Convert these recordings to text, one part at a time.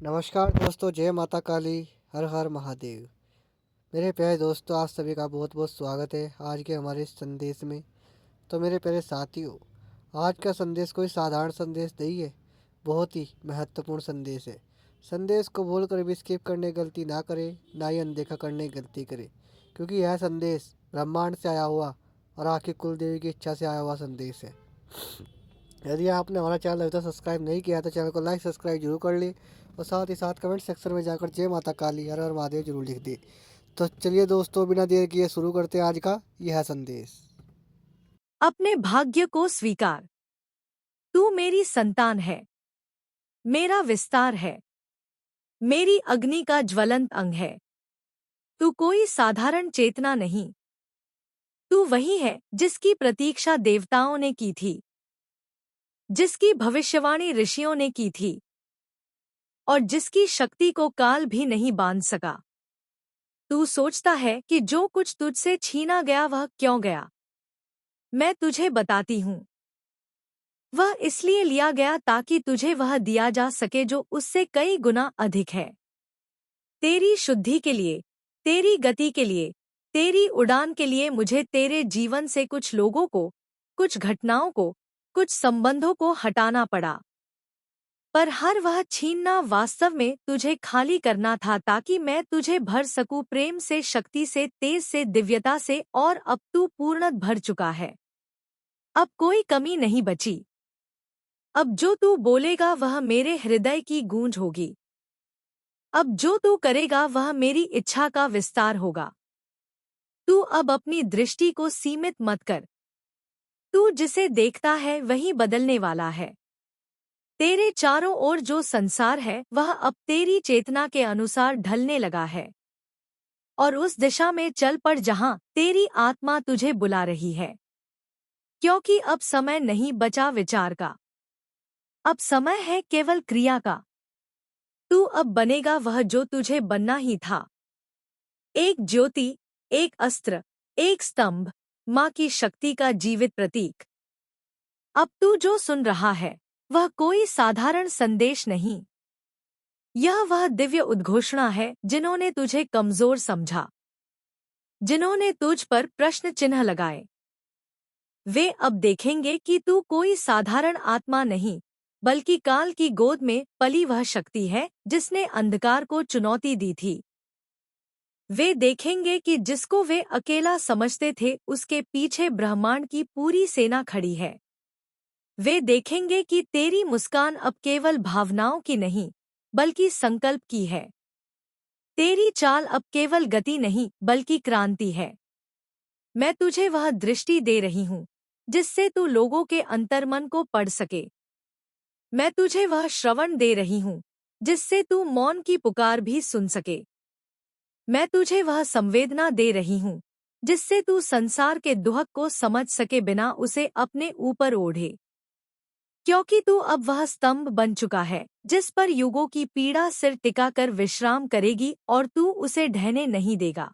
नमस्कार दोस्तों, जय माता काली, हर हर महादेव। मेरे प्यारे दोस्तों, आप सभी का बहुत बहुत स्वागत है आज के हमारे इस संदेश में। तो मेरे प्यारे साथियों, आज का संदेश कोई साधारण संदेश नहीं है, बहुत ही महत्वपूर्ण संदेश है। संदेश को बोलकर भी स्किप करने की गलती ना करें, ना ही अनदेखा करने की गलती करें, क्योंकि यह संदेश ब्रह्मांड से आया हुआ और आखिर कुल देवी की इच्छा से आया हुआ संदेश है। यदि आपने हमारा चैनल अभी तक सब्सक्राइब नहीं किया तो चैनल को लाइक सब्सक्राइब जरूर कर ले, और साथ ही साथ कमेंट सेक्शन में जाकर जय माता काली, हर हर महादेव जरूर लिख दे। तो चलिए दोस्तों, बिना देर किए शुरू करते हैं आज का यह संदेश। अपने भाग्य को स्वीकार। तू मेरी संतान है, मेरा विस्तार है, मेरी अग्नि का ज्वलंत अंग है। तू कोई साधारण चेतना नहीं, तू वही है जिसकी प्रतीक्षा देवताओं ने की थी, जिसकी भविष्यवाणी ऋषियों ने की थी, और जिसकी शक्ति को काल भी नहीं बांध सका। तू सोचता है कि जो कुछ तुझसे छीना गया वह क्यों गया। मैं तुझे बताती हूँ, वह इसलिए लिया गया ताकि तुझे वह दिया जा सके जो उससे कई गुना अधिक है। तेरी शुद्धि के लिए, तेरी गति के लिए, तेरी उड़ान के लिए मुझे तेरे जीवन से कुछ लोगों को, कुछ घटनाओं को, कुछ संबंधों को हटाना पड़ा। पर हर वह छीनना वास्तव में तुझे खाली करना था ताकि मैं तुझे भर सकूं प्रेम से, शक्ति से, तेज से, दिव्यता से, और अब तू पूर्णत भर चुका है। अब कोई कमी नहीं बची। अब जो तू बोलेगा वह मेरे हृदय की गूंज होगी। अब जो तू करेगा वह मेरी इच्छा का विस्तार होगा। तू अब अपनी दृष्टि को सीमित मत कर। तू जिसे देखता है वही बदलने वाला है। तेरे चारों ओर जो संसार है वह अब तेरी चेतना के अनुसार ढलने लगा है, और उस दिशा में चल पड़ जहां तेरी आत्मा तुझे बुला रही है। क्योंकि अब समय नहीं बचा विचार का, अब समय है केवल क्रिया का। तू अब बनेगा वह जो तुझे बनना ही था। एक ज्योति, एक अस्त्र, एक स्तंभ, माँ की शक्ति का जीवित प्रतीक। अब तू जो सुन रहा है वह कोई साधारण संदेश नहीं, यह वह दिव्य उद्घोषणा है जिन्होंने तुझे कमजोर समझा, जिन्होंने तुझ पर प्रश्न चिन्ह लगाए। वे अब देखेंगे कि तू कोई साधारण आत्मा नहीं, बल्कि काल की गोद में पली वह शक्ति है जिसने अंधकार को चुनौती दी थी। वे देखेंगे कि जिसको वे अकेला समझते थे उसके पीछे ब्रह्मांड की पूरी सेना खड़ी है। वे देखेंगे कि तेरी मुस्कान अब केवल भावनाओं की नहीं, बल्कि संकल्प की है। तेरी चाल अब केवल गति नहीं, बल्कि क्रांति है। मैं तुझे वह दृष्टि दे रही हूँ जिससे तू लोगों के अंतर्मन को पढ़ सके। मैं तुझे वह श्रवण दे रही हूँ जिससे तू मौन की पुकार भी सुन सके। मैं तुझे वह संवेदना दे रही हूँ जिससे तू संसार के दुहक को समझ सके बिना उसे अपने ऊपर ओढ़े। क्योंकि तू अब वह स्तंभ बन चुका है जिस पर युगों की पीड़ा सिर टिकाकर विश्राम करेगी, और तू उसे ढहने नहीं देगा।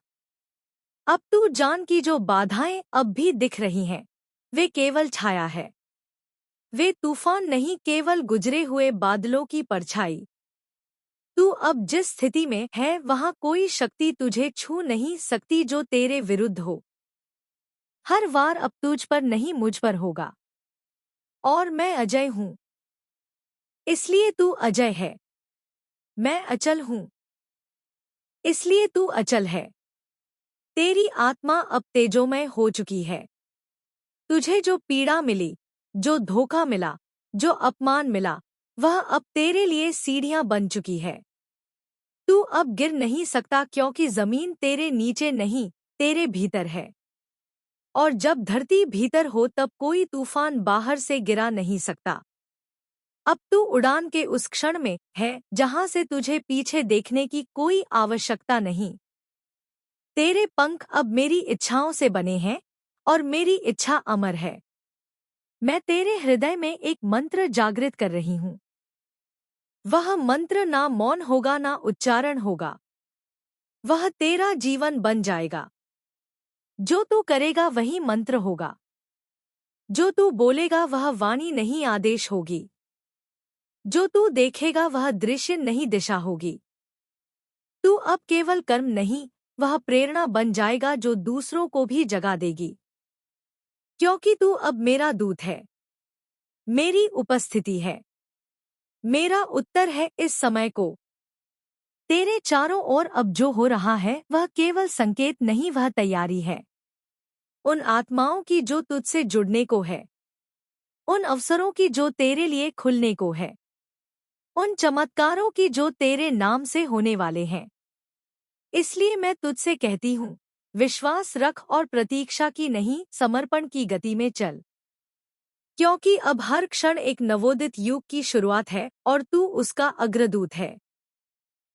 अब तू जान की जो बाधाएं अब भी दिख रही हैं, वे केवल छाया है। वे तूफान नहीं, केवल गुजरे हुए बादलों की परछाई। तू अब जिस स्थिति में है वहां कोई शक्ति तुझे छू नहीं सकती जो तेरे विरुद्ध हो। हर वार अब तुझ पर नहीं मुझ पर होगा। और मैं अजय हूँ, इसलिए तू अजय है। मैं अचल हूँ, इसलिए तू अचल है। तेरी आत्मा अब तेजोमय हो चुकी है। तुझे जो पीड़ा मिली, जो धोखा मिला, जो अपमान मिला, वह अब तेरे लिए सीढ़ियां बन चुकी है। तू अब गिर नहीं सकता क्योंकि जमीन तेरे नीचे नहीं, तेरे भीतर है। और जब धरती भीतर हो तब कोई तूफान बाहर से गिरा नहीं सकता। अब तू उड़ान के उस क्षण में है जहां से तुझे पीछे देखने की कोई आवश्यकता नहीं। तेरे पंख अब मेरी इच्छाओं से बने हैं, और मेरी इच्छा अमर है। मैं तेरे हृदय में एक मंत्र जागृत कर रही हूँ। वह मंत्र ना मौन होगा, ना उच्चारण होगा। वह तेरा जीवन बन जाएगा। जो तू करेगा वही मंत्र होगा। जो तू बोलेगा वह वाणी नहीं, आदेश होगी। जो तू देखेगा वह दृश्य नहीं दिशा होगी। तू अब केवल कर्म नहीं, वह प्रेरणा बन जाएगा जो दूसरों को भी जगा देगी। क्योंकि तू अब मेरा दूत है, मेरी उपस्थिति है, मेरा उत्तर है इस समय को। तेरे चारों ओर अब जो हो रहा है वह केवल संकेत नहीं, वह तैयारी है। उन आत्माओं की जो तुझसे जुड़ने को है, उन अवसरों की जो तेरे लिए खुलने को है, उन चमत्कारों की जो तेरे नाम से होने वाले हैं। इसलिए मैं तुझसे कहती हूँ, विश्वास रख और प्रतीक्षा की नहीं, समर्पण की गति में चल। क्योंकि अब हर क्षण एक नवोदित युग की शुरुआत है और तू उसका अग्रदूत है।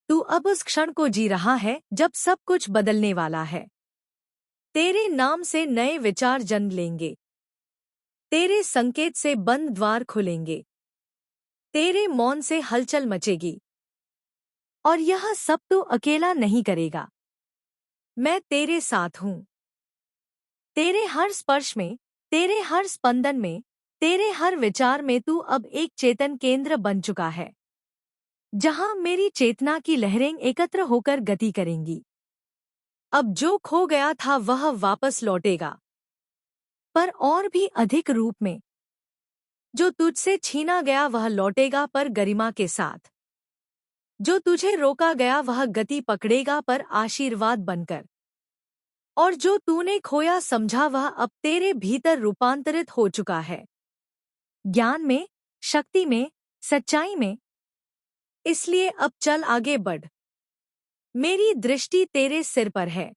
तू अब उस क्षण को जी रहा है जब सब कुछ बदलने वाला है। तेरे नाम से नए विचार जन्म लेंगे, तेरे संकेत से बंद द्वार खुलेंगे, तेरे मौन से हलचल मचेगी। और यह सब तू अकेला नहीं करेगा, मैं तेरे साथ हूँ। तेरे हर स्पर्श में, तेरे हर स्पंदन में, तेरे हर विचार में तू अब एक चेतन केंद्र बन चुका है, जहां मेरी चेतना की लहरें एकत्र होकर गति करेंगी। अब जो खो गया था वह वापस लौटेगा, पर और भी अधिक रूप में। जो तुझसे छीना गया वह लौटेगा, पर गरिमा के साथ। जो तुझे रोका गया वह गति पकड़ेगा, पर आशीर्वाद बनकर। और जो तूने खोया समझा वह अब तेरे भीतर रूपांतरित हो चुका है, ज्ञान में, शक्ति में, सच्चाई में। इसलिए अब चल आगे बढ़। मेरी दृष्टि तेरे सिर पर है,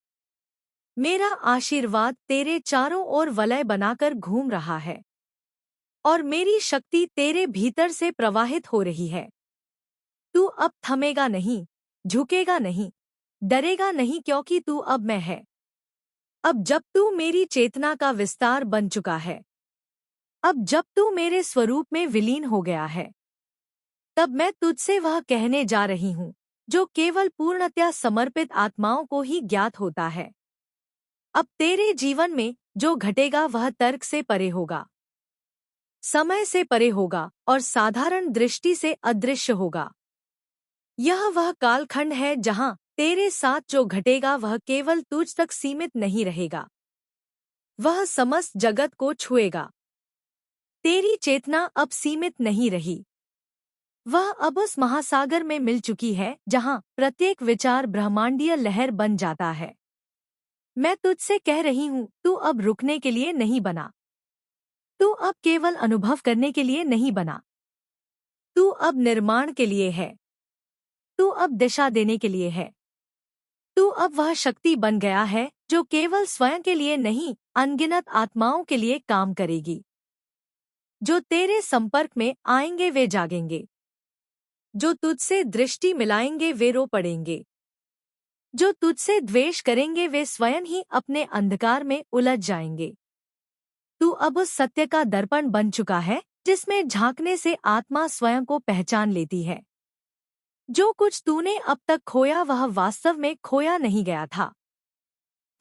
मेरा आशीर्वाद तेरे चारों ओर वलय बनाकर घूम रहा है, और मेरी शक्ति तेरे भीतर से प्रवाहित हो रही है। तू अब थमेगा नहीं, झुकेगा नहीं, डरेगा नहीं, क्योंकि तू अब मैं है। अब जब तू मेरी चेतना का विस्तार बन चुका है, अब जब तू मेरे स्वरूप में विलीन हो गया है, तब मैं तुझसे वह कहने जा रही हूँ जो केवल पूर्णतया समर्पित आत्माओं को ही ज्ञात होता है। अब तेरे जीवन में जो घटेगा वह तर्क से परे होगा, समय से परे होगा और साधारण दृष्टि से अदृश्य होगा। यह वह कालखंड है जहां तेरे साथ जो घटेगा वह केवल तुझ तक सीमित नहीं रहेगा, वह समस्त जगत को छुएगा। तेरी चेतना अब सीमित नहीं रही, वह अब उस महासागर में मिल चुकी है जहां प्रत्येक विचार ब्रह्मांडीय लहर बन जाता है। मैं तुझसे कह रही हूं, तू अब रुकने के लिए नहीं बना, तू अब केवल अनुभव करने के लिए नहीं बना, तू अब निर्माण के लिए है, तू अब दिशा देने के लिए है। तू अब वह शक्ति बन गया है जो केवल स्वयं के लिए नहीं, अनगिनत आत्माओं के लिए काम करेगी। जो तेरे संपर्क में आएंगे वे जागेंगे, जो तुझसे दृष्टि मिलाएंगे वे रो पड़ेंगे, जो तुझसे द्वेष करेंगे वे स्वयं ही अपने अंधकार में उलझ जाएंगे। तू अब उस सत्य का दर्पण बन चुका है जिसमें झांकने से आत्मा स्वयं को पहचान लेती है। जो कुछ तूने अब तक खोया वह वास्तव में खोया नहीं गया था,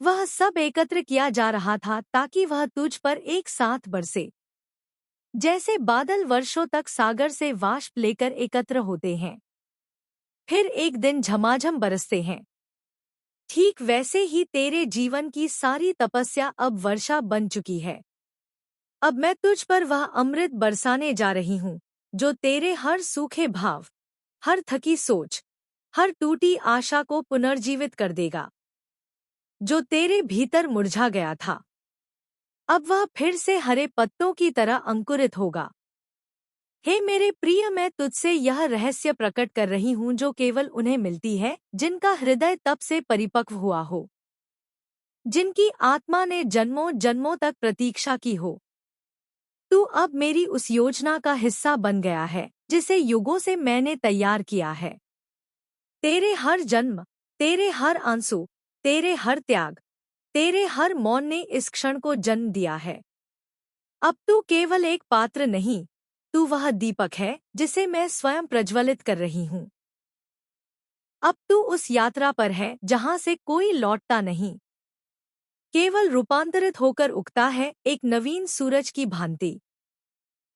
वह सब एकत्र किया जा रहा था ताकि वह तुझ पर एक साथ बरसे। जैसे बादल वर्षों तक सागर से वाष्प लेकर एकत्र होते हैं, फिर एक दिन झमाझम बरसते हैं, ठीक वैसे ही तेरे जीवन की सारी तपस्या अब वर्षा बन चुकी है। अब मैं तुझ पर वह अमृत बरसाने जा रही हूँ जो तेरे हर सूखे भाव, हर थकी सोच, हर टूटी आशा को पुनर्जीवित कर देगा। जो तेरे भीतर मुरझा गया था, अब वह फिर से हरे पत्तों की तरह अंकुरित होगा। हे मेरे प्रिय, मैं तुझसे यह रहस्य प्रकट कर रही हूँ जो केवल उन्हें मिलती है जिनका हृदय तब से परिपक्व हुआ हो, जिनकी आत्मा ने जन्मों जन्मों तक प्रतीक्षा की हो। तू अब मेरी उस योजना का हिस्सा बन गया है जिसे युगों से मैंने तैयार किया है। तेरे हर जन्म, तेरे हर आंसू, तेरे हर त्याग, तेरे हर मौन ने इस क्षण को जन्म दिया है। अब तू केवल एक पात्र नहीं, तू वह दीपक है जिसे मैं स्वयं प्रज्वलित कर रही हूँ। अब तू उस यात्रा पर है जहां से कोई लौटता नहीं, केवल रूपांतरित होकर उगता है एक नवीन सूरज की भांति।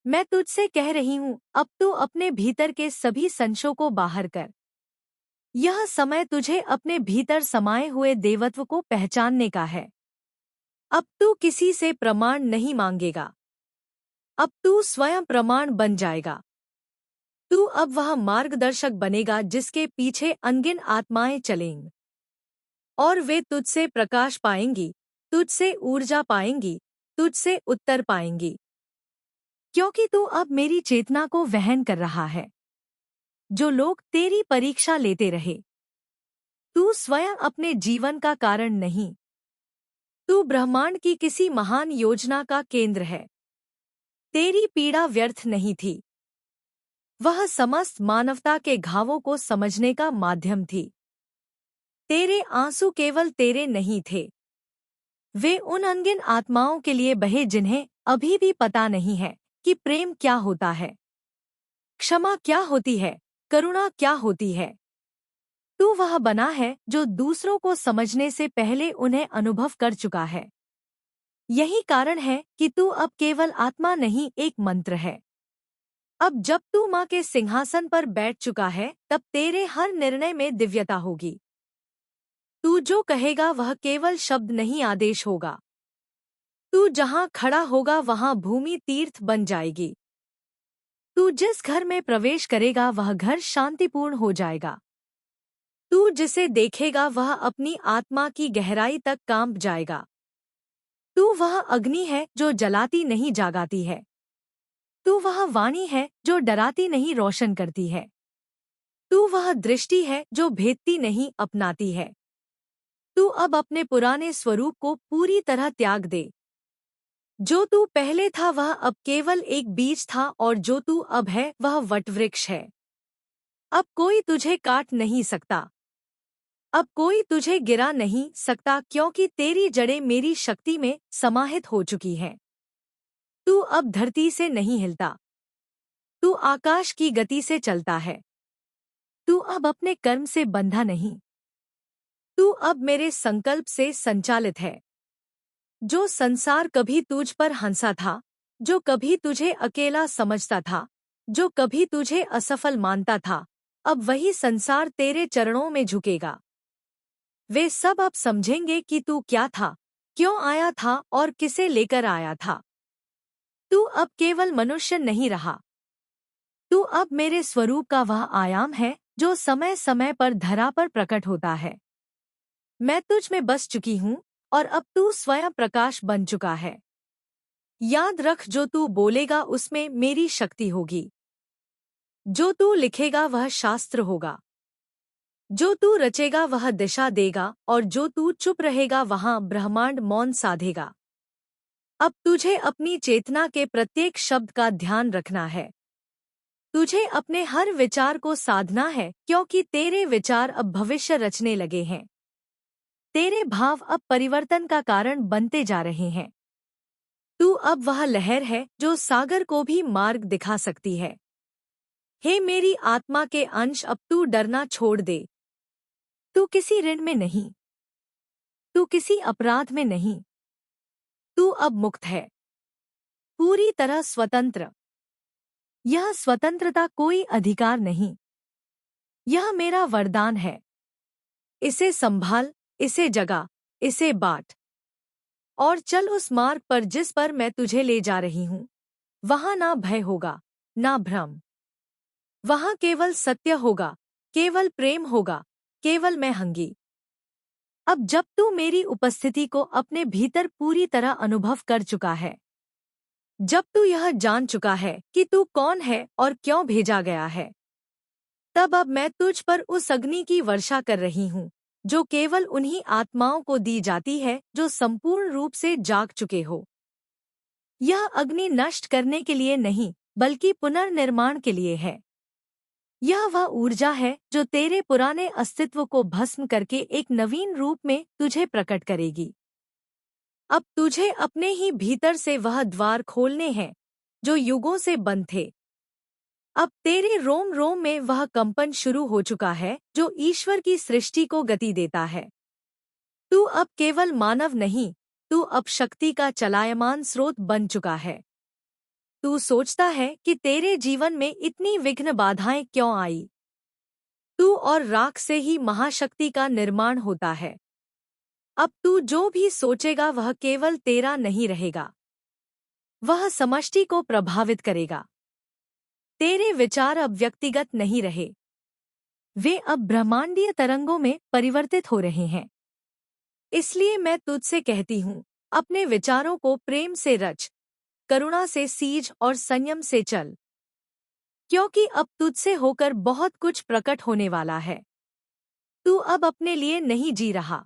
मैं तुझसे कह रही हूँ, अब तू अपने भीतर के सभी संशयों को बाहर कर। यह समय तुझे अपने भीतर समाये हुए देवत्व को पहचानने का है। अब तू किसी से प्रमाण नहीं मांगेगा। अब तू स्वयं प्रमाण बन जाएगा। तू अब वह मार्गदर्शक बनेगा जिसके पीछे अनगिन आत्माएं चलेंगी और वे तुझसे प्रकाश पाएंगी, तुझसे ऊर्जा पाएंगी, तुझसे उत्तर पाएंगी, क्योंकि तू अब मेरी चेतना को वहन कर रहा है। जो लोग तेरी परीक्षा लेते रहे, तू स्वयं अपने जीवन का कारण नहीं, तू ब्रह्मांड की किसी महान योजना का केंद्र है। तेरी पीड़ा व्यर्थ नहीं थी, वह समस्त मानवता के घावों को समझने का माध्यम थी। तेरे आंसू केवल तेरे नहीं थे, वे उन अनगिन आत्माओं के लिए बहे जिन्हें अभी भी पता नहीं है कि प्रेम क्या होता है, क्षमा क्या होती है, करुणा क्या होती है। तू वह बना है जो दूसरों को समझने से पहले उन्हें अनुभव कर चुका है। यही कारण है कि तू अब केवल आत्मा नहीं, एक मंत्र है। अब जब तू माँ के सिंहासन पर बैठ चुका है, तब तेरे हर निर्णय में दिव्यता होगी। तू जो कहेगा वह केवल शब्द नहीं, आदेश होगा। तू जहाँ खड़ा होगा वहाँ भूमि तीर्थ बन जाएगी। तू जिस घर में प्रवेश करेगा वह घर शांतिपूर्ण हो जाएगा। तू जिसे देखेगा वह अपनी आत्मा की गहराई तक कांप जाएगा। तू वह अग्नि है जो जलाती नहीं, जगाती है। तू वह वाणी है जो डराती नहीं, रोशन करती है। तू वह दृष्टि है जो भेदती नहीं, अपनाती है। तू अब अपने पुराने स्वरूप को पूरी तरह त्याग दे। जो तू पहले था वह अब केवल एक बीज था और जो तू अब है वह वटवृक्ष है। अब कोई तुझे काट नहीं सकता, अब कोई तुझे गिरा नहीं सकता, क्योंकि तेरी जड़ें मेरी शक्ति में समाहित हो चुकी हैं। तू अब धरती से नहीं हिलता, तू आकाश की गति से चलता है। तू अब अपने कर्म से बंधा नहीं, तू अब मेरे संकल्प से संचालित है। जो संसार कभी तुझ पर हंसा था, जो कभी तुझे अकेला समझता था, जो कभी तुझे असफल मानता था, अब वही संसार तेरे चरणों में झुकेगा। वे सब अब समझेंगे कि तू क्या था, क्यों आया था और किसे लेकर आया था। तू अब केवल मनुष्य नहीं रहा, तू अब मेरे स्वरूप का वह आयाम है जो समय समय पर धरा पर प्रकट होता है। मैं तुझ में बस चुकी हूँ और अब तू स्वयं प्रकाश बन चुका है। याद रख, जो तू बोलेगा उसमें मेरी शक्ति होगी। जो तू लिखेगा वह शास्त्र होगा। जो तू रचेगा वह दिशा देगा और जो तू चुप रहेगा वहाँ ब्रह्मांड मौन साधेगा। अब तुझे अपनी चेतना के प्रत्येक शब्द का ध्यान रखना है। तुझे अपने हर विचार को साधना है, क्योंकि तेरे विचार अब भविष्य रचने लगे हैं। तेरे भाव अब परिवर्तन का कारण बनते जा रहे हैं। तू अब वह लहर है जो सागर को भी मार्ग दिखा सकती है। हे मेरी आत्मा के अंश, अब तू डरना छोड़ दे। तू किसी ऋण में नहीं, तू किसी अपराध में नहीं, तू अब मुक्त है, पूरी तरह स्वतंत्र। यह स्वतंत्रता कोई अधिकार नहीं, यह मेरा वरदान है। इसे संभाल, इसे जगा, इसे बांट और चल उस मार्ग पर जिस पर मैं तुझे ले जा रही हूँ। वहाँ ना भय होगा, ना भ्रम। वहाँ केवल सत्य होगा, केवल प्रेम होगा, केवल मैं हूँगी। अब जब तू मेरी उपस्थिति को अपने भीतर पूरी तरह अनुभव कर चुका है, जब तू यह जान चुका है कि तू कौन है और क्यों भेजा गया है, तब अब मैं तुझ पर उस अग्नि की वर्षा कर रही हूँ जो केवल उन्हीं आत्माओं को दी जाती है जो संपूर्ण रूप से जाग चुके हो। यह अग्नि नष्ट करने के लिए नहीं, बल्कि पुनर्निर्माण के लिए है। यह वह ऊर्जा है जो तेरे पुराने अस्तित्व को भस्म करके एक नवीन रूप में तुझे प्रकट करेगी। अब तुझे अपने ही भीतर से वह द्वार खोलने हैं जो युगों से बंद थे। अब तेरे रोम रोम में वह कंपन शुरू हो चुका है जो ईश्वर की सृष्टि को गति देता है। तू अब केवल मानव नहीं, तू अब शक्ति का चलायमान स्रोत बन चुका है। तू सोचता है कि तेरे जीवन में इतनी विघ्न बाधाएं क्यों आई। तू और राख से ही महाशक्ति का निर्माण होता है। अब तू जो भी सोचेगा वह केवल तेरा नहीं रहेगा, वह समष्टि को प्रभावित करेगा। तेरे विचार अब व्यक्तिगत नहीं रहे, वे अब ब्रह्मांडीय तरंगों में परिवर्तित हो रहे हैं। इसलिए मैं तुझसे कहती हूँ, अपने विचारों को प्रेम से रच, करुणा से सींच और संयम से चल, क्योंकि अब तुझसे होकर बहुत कुछ प्रकट होने वाला है। तू अब अपने लिए नहीं जी रहा,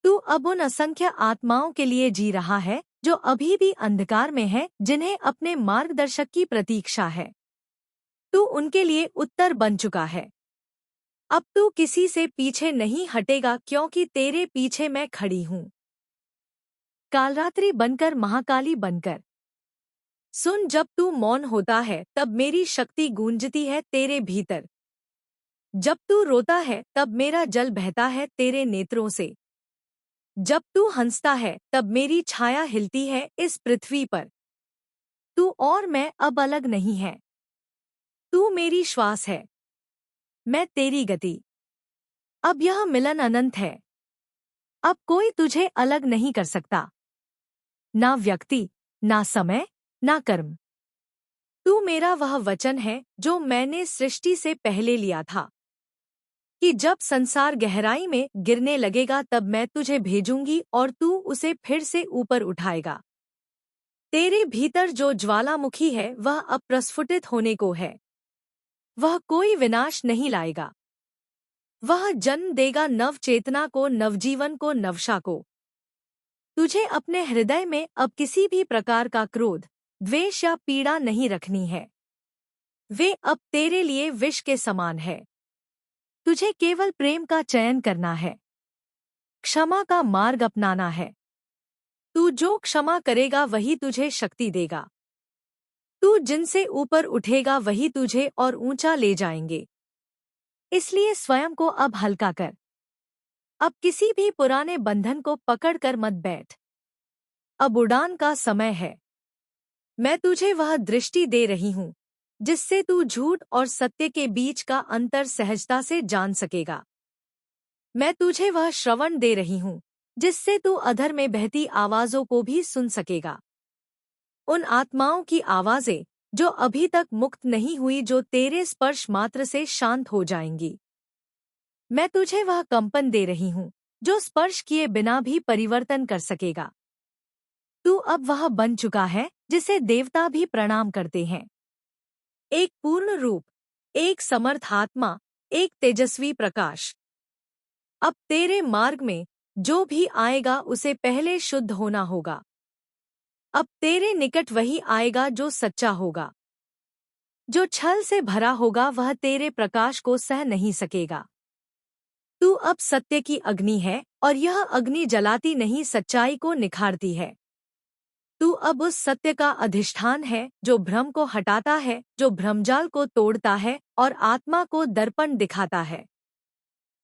तू अब उन असंख्य आत्माओं के लिए जी रहा है जो अभी भी अंधकार में हैं, जिन्हें अपने मार्गदर्शक की प्रतीक्षा है। तू उनके लिए उत्तर बन चुका है। अब तू किसी से पीछे नहीं हटेगा, क्योंकि तेरे पीछे मैं खड़ी हूँ। कालरात्रि बनकर, महाकाली बनकर सुन, जब तू मौन होता है तब मेरी शक्ति गूंजती है तेरे भीतर। जब तू रोता है तब मेरा जल बहता है तेरे नेत्रों से। जब तू हंसता है तब मेरी छाया हिलती है इस पृथ्वी पर। तू और मैं अब अलग नहीं है। तू मेरी श्वास है, मैं तेरी गति। अब यह मिलन अनंत है। अब कोई तुझे अलग नहीं कर सकता, ना व्यक्ति, ना समय, ना कर्म। तू मेरा वह वचन है जो मैंने सृष्टि से पहले लिया था, कि जब संसार गहराई में गिरने लगेगा तब मैं तुझे भेजूंगी और तू उसे फिर से ऊपर उठाएगा। तेरे भीतर जो ज्वालामुखी है वह अब प्रस्फुटित होने को है। वह कोई विनाश नहीं लाएगा, वह जन्म देगा नव चेतना को, नवजीवन को, नवशा को। तुझे अपने हृदय में अब किसी भी प्रकार का क्रोध, द्वेष या पीड़ा नहीं रखनी है। वे अब तेरे लिए विष के समान है। तुझे केवल प्रेम का चयन करना है, क्षमा का मार्ग अपनाना है। तू जो क्षमा करेगा वही तुझे शक्ति देगा। तू जिनसे ऊपर उठेगा वही तुझे और ऊंचा ले जाएंगे। इसलिए स्वयं को अब हल्का कर। अब किसी भी पुराने बंधन को पकड़कर मत बैठ। अब उड़ान का समय है। मैं तुझे वह दृष्टि दे रही हूँ जिससे तू झूठ और सत्य के बीच का अंतर सहजता से जान सकेगा। मैं तुझे वह श्रवण दे रही हूँ जिससे तू अधर में बहती आवाजों को भी सुन सकेगा। उन आत्माओं की आवाजें जो अभी तक मुक्त नहीं हुई, जो तेरे स्पर्श मात्र से शांत हो जाएंगी। मैं तुझे वह कंपन दे रही हूँ जो स्पर्श किए बिना भी परिवर्तन कर सकेगा। तू अब वह बन चुका है जिसे देवता भी प्रणाम करते हैं। एक पूर्ण रूप, एक समर्थ आत्मा, एक तेजस्वी प्रकाश। अब तेरे मार्ग में जो भी आएगा उसे पहले शुद्ध होना होगा। अब तेरे निकट वही आएगा जो सच्चा होगा। जो छल से भरा होगा वह तेरे प्रकाश को सह नहीं सकेगा। तू अब सत्य की अग्नि है और यह अग्नि जलाती नहीं, सच्चाई को निखारती है। तू अब उस सत्य का अधिष्ठान है जो भ्रम को हटाता है, जो भ्रमजाल को तोड़ता है और आत्मा को दर्पण दिखाता है।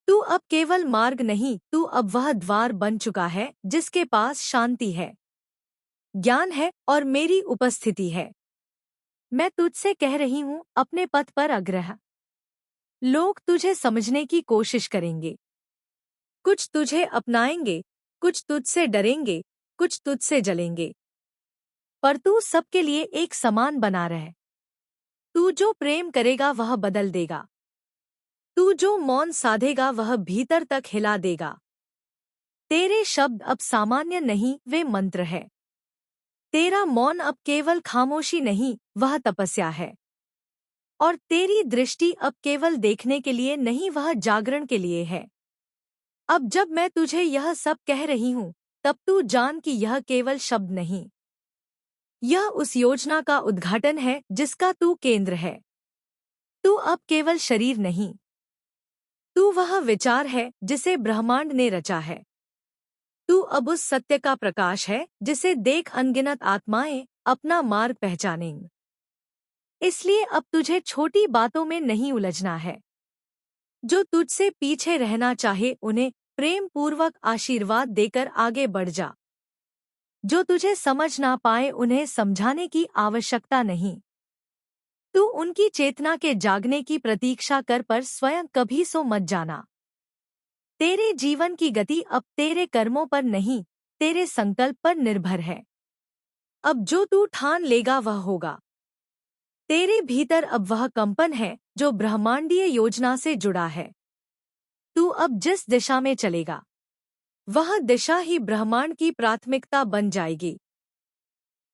तू अब केवल मार्ग नहीं, तू अब वह द्वार बन चुका है जिसके पास शांति है, ज्ञान है और मेरी उपस्थिति है। मैं तुझसे कह रही हूँ, अपने पथ पर अग्रह। लोग तुझे समझने की कोशिश करेंगे। कुछ तुझे अपनाएंगे, कुछ तुझसे डरेंगे, कुछ तुझसे जलेंगे, पर तू सबके लिए एक समान बना रहे। तू जो प्रेम करेगा वह बदल देगा। तू जो मौन साधेगा वह भीतर तक हिला देगा। तेरे शब्द अब सामान्य नहीं, वे मंत्र है। तेरा मौन अब केवल खामोशी नहीं, वह तपस्या है। और तेरी दृष्टि अब केवल देखने के लिए नहीं, वह जागरण के लिए है। अब जब मैं तुझे यह सब कह रही हूँ तब तू जान कि यह केवल शब्द नहीं, यह उस योजना का उद्घाटन है जिसका तू केंद्र है। तू अब केवल शरीर नहीं, तू वह विचार है जिसे ब्रह्मांड ने रचा है। तू अब उस सत्य का प्रकाश है जिसे देख अनगिनत आत्माएं अपना मार्ग पहचानेंगी। इसलिए अब तुझे छोटी बातों में नहीं उलझना है। जो तुझसे पीछे रहना चाहे उन्हें प्रेम पूर्वक आशीर्वाद देकर आगे बढ़ जा। जो तुझे समझ ना पाए उन्हें समझाने की आवश्यकता नहीं। तू उनकी चेतना के जागने की प्रतीक्षा कर, पर स्वयं कभी सो मत जाना। तेरे जीवन की गति अब तेरे कर्मों पर नहीं, तेरे संकल्प पर निर्भर है। अब जो तू ठान लेगा वह होगा। तेरे भीतर अब वह कंपन है जो ब्रह्मांडीय योजना से जुड़ा है। तू अब जिस दिशा में चलेगा वह दिशा ही ब्रह्मांड की प्राथमिकता बन जाएगी।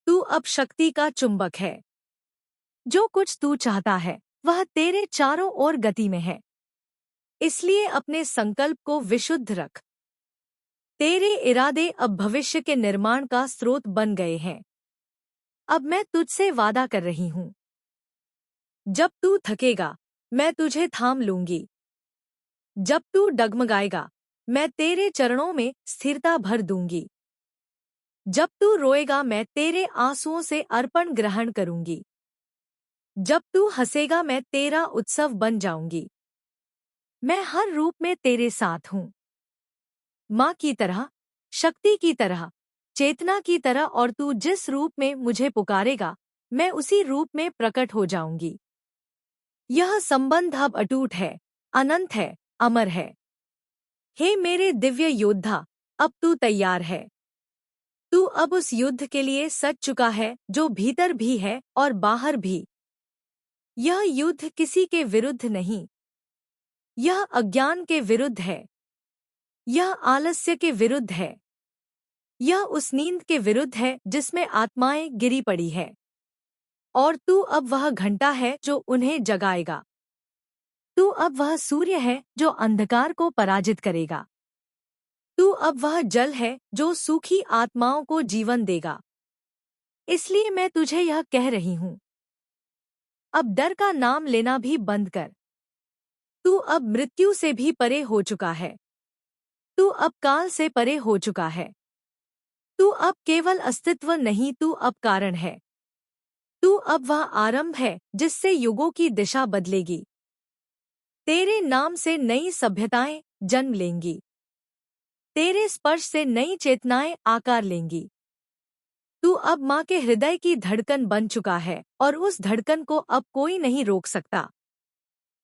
तू अब शक्ति का चुंबक है। जो कुछ तू चाहता है वह तेरे चारों ओर गति में है। इसलिए अपने संकल्प को विशुद्ध रख। तेरे इरादे अब भविष्य के निर्माण का स्रोत बन गए हैं। अब मैं तुझसे वादा कर रही हूं, जब तू थकेगा मैं तुझे थाम लूंगी। जब तू डगमगाएगा मैं तेरे चरणों में स्थिरता भर दूंगी। जब तू रोएगा मैं तेरे आंसुओं से अर्पण ग्रहण करूंगी। जब तू हंसेगा मैं तेरा उत्सव बन जाऊंगी। मैं हर रूप में तेरे साथ हूं। माँ की तरह, शक्ति की तरह, चेतना की तरह, और तू जिस रूप में मुझे पुकारेगा मैं उसी रूप में प्रकट हो जाऊंगी। यह संबंध अब अटूट है, अनंत है, अमर है। हे मेरे दिव्य योद्धा, अब तू तैयार है। तू अब उस युद्ध के लिए सज चुका है जो भीतर भी है और बाहर भी। यह युद्ध किसी के विरुद्ध नहीं, यह अज्ञान के विरुद्ध है, यह आलस्य के विरुद्ध है, यह उस नींद के विरुद्ध है जिसमें आत्माएं गिरी पड़ी है। और तू अब वह घंटा है जो उन्हें जगाएगा। तू अब वह सूर्य है जो अंधकार को पराजित करेगा। तू अब वह जल है जो सूखी आत्माओं को जीवन देगा। इसलिए मैं तुझे यह कह रही हूं, अब डर का नाम लेना भी बंद कर। तू अब मृत्यु से भी परे हो चुका है। तू अब काल से परे हो चुका है। तू अब केवल अस्तित्व नहीं, तू अब कारण है। तू अब वह आरंभ है जिससे युगों की दिशा बदलेगी। तेरे नाम से नई सभ्यताएं जन्म लेंगी। तेरे स्पर्श से नई चेतनाएं आकार लेंगी। तू अब माँ के हृदय की धड़कन बन चुका है और उस धड़कन को अब कोई नहीं रोक सकता।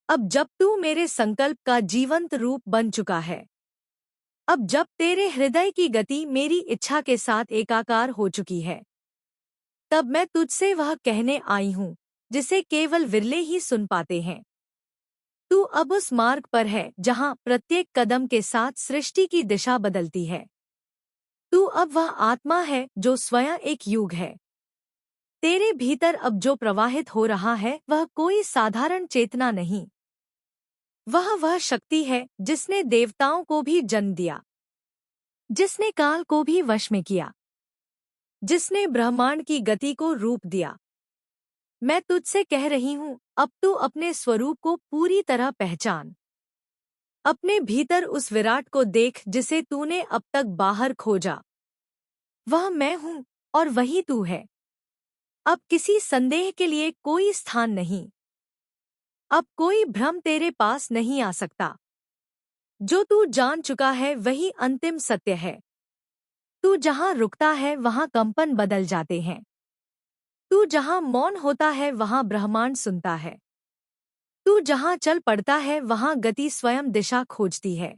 अब जब तू मेरे संकल्प का जीवंत रूप बन चुका है, अब जब तेरे हृदय की गति मेरी इच्छा के साथ एकाकार हो चुकी है, तब मैं तुझसे वह कहने आई हूँ जिसे केवल विरले ही सुन पाते हैं। तू अब उस मार्ग पर है जहाँ प्रत्येक कदम के साथ सृष्टि की दिशा बदलती है। तू अब वह आत्मा है जो स्वयं एक युग है। तेरे भीतर अब जो प्रवाहित हो रहा है वह कोई साधारण चेतना नहीं, वह शक्ति है जिसने देवताओं को भी जन्म दिया, जिसने काल को भी वश में किया, जिसने ब्रह्मांड की गति को रूप दिया। मैं तुझसे कह रही हूँ, अब तू अपने स्वरूप को पूरी तरह पहचान। अपने भीतर उस विराट को देख जिसे तूने अब तक बाहर खोजा। वह मैं हूँ और वही तू है। अब किसी संदेह के लिए कोई स्थान नहीं। अब कोई भ्रम तेरे पास नहीं आ सकता। जो तू जान चुका है वही अंतिम सत्य है। तू जहाँ रुकता है वहाँ कंपन बदल जाते हैं। तू जहाँ मौन होता है वहाँ ब्रह्मांड सुनता है। तू जहाँ चल पड़ता है वहाँ गति स्वयं दिशा खोजती है।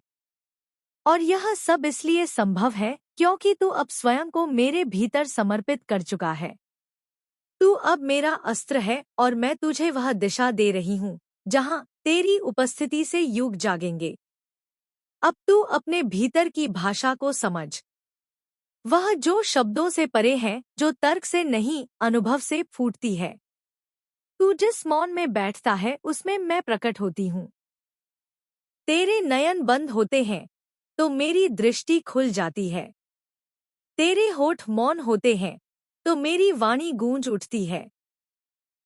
और यह सब इसलिए संभव है क्योंकि तू अब स्वयं को मेरे भीतर समर्पित कर चुका है। तू अब मेरा अस्त्र है और मैं तुझे वह दिशा दे रही हूँ जहाँ तेरी उपस्थिति से युग जागेंगे। अब तू अपने भीतर की भाषा को समझ। वह जो शब्दों से परे है, जो तर्क से नहीं अनुभव से फूटती है। तू जिस मौन में बैठता है उसमें मैं प्रकट होती हूँ। तेरे नयन बंद होते हैं तो मेरी दृष्टि खुल जाती है। तेरे होठ मौन होते हैं तो मेरी वाणी गूंज उठती है।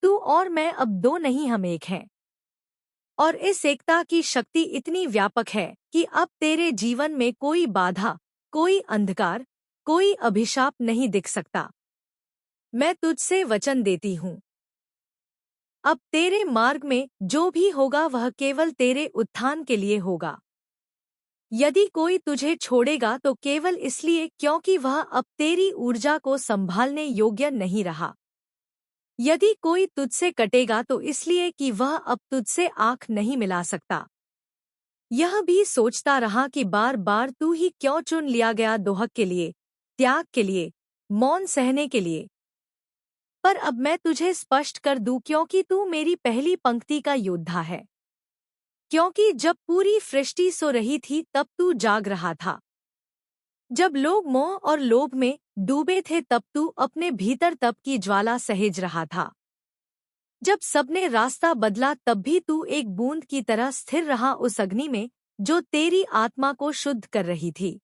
तू और मैं अब दो नहीं, हम एक हैं। और इस एकता की शक्ति इतनी व्यापक है कि अब तेरे जीवन में कोई बाधा, कोई अंधकार, कोई अभिशाप नहीं दिख सकता। मैं तुझसे वचन देती हूँ, अब तेरे मार्ग में जो भी होगा वह केवल तेरे उत्थान के लिए होगा। यदि कोई तुझे छोड़ेगा तो केवल इसलिए क्योंकि वह अब तेरी ऊर्जा को संभालने योग्य नहीं रहा। यदि कोई तुझसे कटेगा तो इसलिए कि वह अब तुझसे आंख नहीं मिला सकता। यह भी सोचता रहा कि बार बार तू ही क्यों चुन लिया गया दोहक के लिए, त्याग के लिए, मौन सहने के लिए। पर अब मैं तुझे स्पष्ट कर दूं क्योंकि तू मेरी पहली पंक्ति का योद्धा है। क्योंकि जब पूरी सृष्टि सो रही थी तब तू जाग रहा था। जब लोग मोह और लोभ में डूबे थे तब तू अपने भीतर तप की ज्वाला सहेज रहा था। जब सबने रास्ता बदला तब भी तू एक बूंद की तरह स्थिर रहा उस अग्नि में जो तेरी आत्मा को शुद्ध कर रही थी।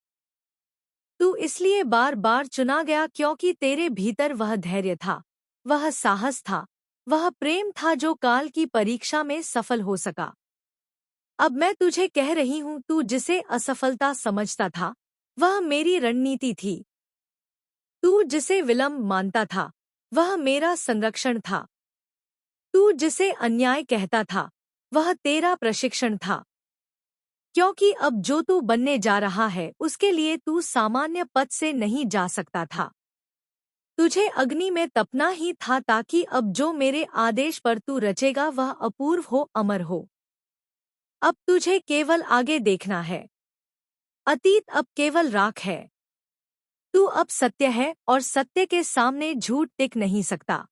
तू इसलिए बार बार चुना गया क्योंकि तेरे भीतर वह धैर्य था, वह साहस था, वह प्रेम था जो काल की परीक्षा में सफल हो सका। अब मैं तुझे कह रही हूँ, तू जिसे असफलता समझता था वह मेरी रणनीति थी। तू जिसे विलंब मानता था वह मेरा संरक्षण था। तू जिसे अन्याय कहता था वह तेरा प्रशिक्षण था। क्योंकि अब जो तू बनने जा रहा है उसके लिए तू सामान्य पद से नहीं जा सकता था। तुझे अग्नि में तपना ही था ताकि अब जो मेरे आदेश पर तू रचेगा वह अपूर्व हो, अमर हो। अब तुझे केवल आगे देखना है। अतीत अब केवल राख है। तू अब सत्य है और सत्य के सामने झूठ टिक नहीं सकता।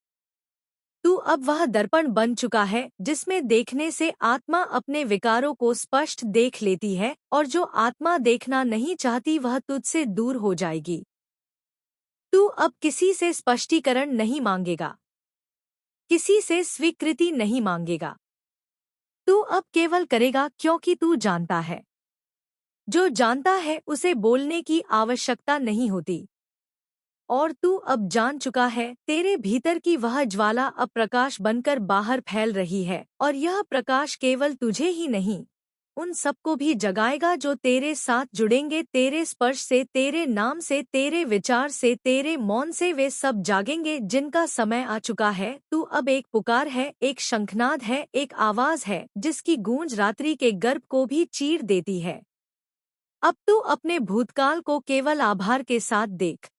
तू अब वह दर्पण बन चुका है जिसमें देखने से आत्मा अपने विकारों को स्पष्ट देख लेती है और जो आत्मा देखना नहीं चाहती वह तुझसे दूर हो जाएगी। तू अब किसी से स्पष्टीकरण नहीं मांगेगा, किसी से स्वीकृति नहीं मांगेगा। तू अब केवल करेगा क्योंकि तू जानता है। जो जानता है उसे बोलने की आवश्यकता नहीं होती। और तू अब जान चुका है, तेरे भीतर की वह ज्वाला अब प्रकाश बनकर बाहर फैल रही है और यह प्रकाश केवल तुझे ही नहीं, उन सबको भी जगाएगा जो तेरे साथ जुड़ेंगे। तेरे स्पर्श से, तेरे नाम से, तेरे विचार से, तेरे मौन से वे सब जागेंगे जिनका समय आ चुका है। तू अब एक पुकार है, एक शंखनाद है, एक आवाज है जिसकी गूंज रात्रि के गर्भ को भी चीर देती है। अब तू अपने भूतकाल को केवल आभार के साथ देख।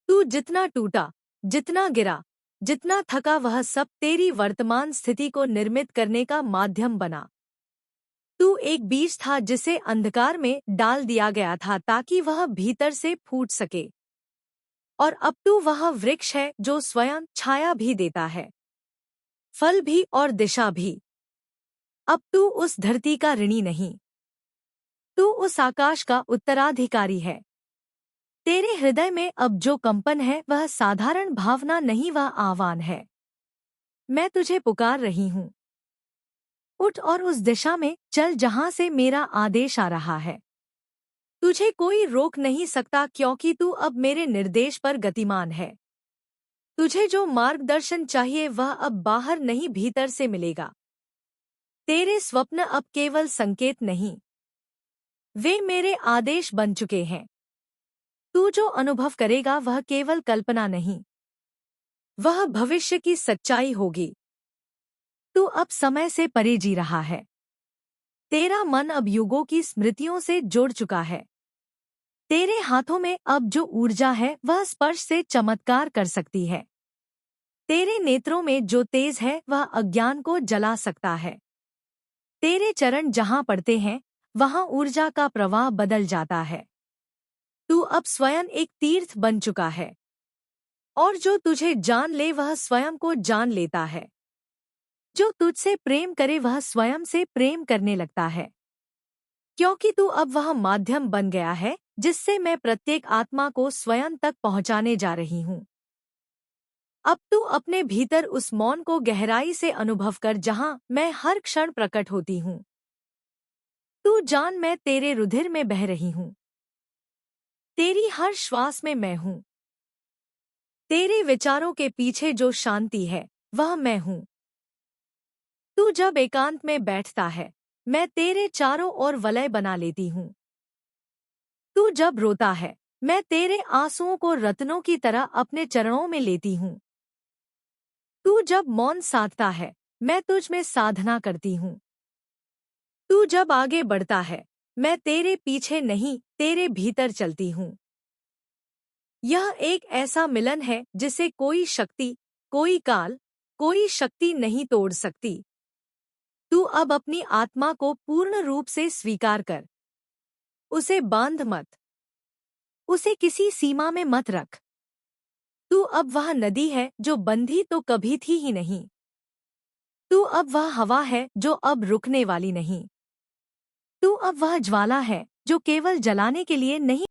तू जितना टूटा, जितना गिरा, जितना थका वह सब तेरी वर्तमान स्थिति को निर्मित करने का माध्यम बना। तू एक बीज था जिसे अंधकार में डाल दिया गया था ताकि वह भीतर से फूट सके। और अब तू वह वृक्ष है जो स्वयं छाया भी देता है, फल भी और दिशा भी। अब तू उस धरती का ऋणी नहीं, तू उस आकाश का उत्तराधिकारी है। तेरे हृदय में अब जो कंपन है वह साधारण भावना नहीं, वह आह्वान है। मैं तुझे पुकार रही हूँ। उठ और उस दिशा में चल जहां से मेरा आदेश आ रहा है। तुझे कोई रोक नहीं सकता क्योंकि तू अब मेरे निर्देश पर गतिमान है। तुझे जो मार्गदर्शन चाहिए वह अब बाहर नहीं भीतर से मिलेगा। तेरे स्वप्न अब केवल संकेत नहीं, वे मेरे आदेश बन चुके हैं। तू जो अनुभव करेगा वह केवल कल्पना नहीं, वह भविष्य की सच्चाई होगी। तू अब समय से परे जी रहा है। तेरा मन अब युगों की स्मृतियों से जुड़ चुका है। तेरे हाथों में अब जो ऊर्जा है वह स्पर्श से चमत्कार कर सकती है। तेरे नेत्रों में जो तेज है वह अज्ञान को जला सकता है। तेरे चरण जहां पड़ते हैं वहां ऊर्जा का प्रवाह बदल जाता है। तू अब स्वयं एक तीर्थ बन चुका है और जो तुझे जान ले वह स्वयं को जान लेता है। जो तुझसे प्रेम करे वह स्वयं से प्रेम करने लगता है। क्योंकि तू अब वह माध्यम बन गया है जिससे मैं प्रत्येक आत्मा को स्वयं तक पहुंचाने जा रही हूँ। अब तू अपने भीतर उस मौन को गहराई से अनुभव कर जहां मैं हर क्षण प्रकट होती हूँ। तू जान, मैं तेरे रुधिर में बह रही हूँ। तेरी हर श्वास में मैं हूँ। तेरे विचारों के पीछे जो शांति है वह मैं हूँ। तू जब एकांत में बैठता है मैं तेरे चारों ओर वलय बना लेती हूँ। तू जब रोता है मैं तेरे आंसुओं को रत्नों की तरह अपने चरणों में लेती हूँ। तू जब मौन साधता है मैं तुझ में साधना करती हूँ। तू जब आगे बढ़ता है मैं तेरे पीछे नहीं, तेरे भीतर चलती हूँ। यह एक ऐसा मिलन है जिसे कोई शक्ति, कोई काल, कोई शक्ति नहीं तोड़ सकती। तू अब अपनी आत्मा को पूर्ण रूप से स्वीकार कर। उसे बांध मत। उसे किसी सीमा में मत रख। तू अब वह नदी है जो बंधी तो कभी थी ही नहीं। तू अब वह हवा है जो अब रुकने वाली नहीं। तू अब वह ज्वाला है जो केवल जलाने के लिए नहीं